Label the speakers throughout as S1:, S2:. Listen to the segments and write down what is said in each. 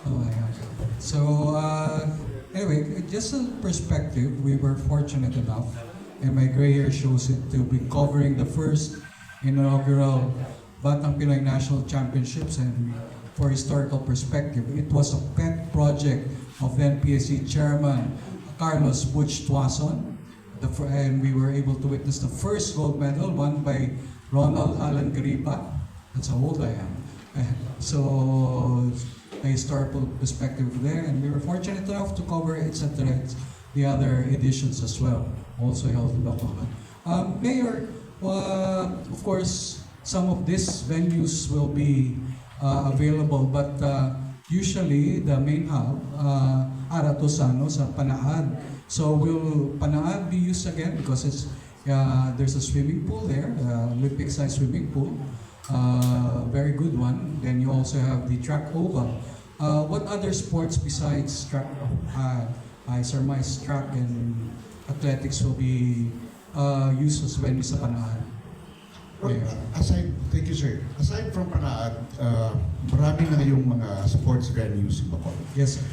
S1: Oh my gosh. So, anyway, just a perspective, we were fortunate enough, and my gray hair shows it, to be covering the first inaugural Batang Pinoy National Championships. And for historical perspective, it was a pet project of then PSC Chairman Carlos Butch Tuason. And we were able to witness the first gold medal won by Ronald Alan Gariba. That's how old I am. So, the historical perspective there, and we were fortunate enough to cover the other editions as well, also held in Bacolod. Mayor, of course, some of these venues will be available, but usually the main hub, Aratosano sa Panaad. So will Panaad be used again because there's a swimming pool there, Olympic-sized swimming pool, very good one. Then you also have the track oval. What other sports besides track, I surmise track and athletics will be used as venues sa Panaad?
S2: Well, thank you, sir. Aside from Panaad, marami na yung mga sports venues in Bacolod.
S1: Yes, sir.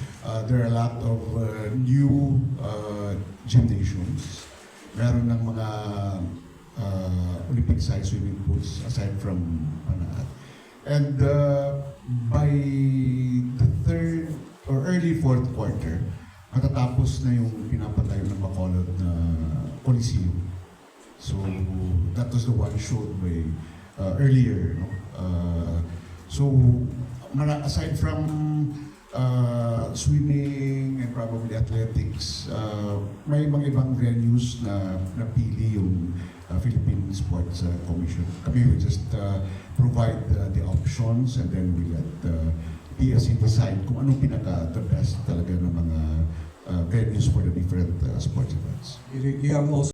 S2: There are a lot of new gymnasiums. Meron ng mga Olympic-sized swimming pools aside from Panaad. And by the third or early fourth quarter, matatapos na yung pinapatayo ng Bacolod na Coliseum. So that was the one showed by earlier. No? So aside from swimming and probably athletics, may mga ibang venues na napili yung Philippine Sports Commission. Kami will just provide the options, and then we let PSC decide kung anong the best talaga ng mga venues for the different sports events.
S1: You have also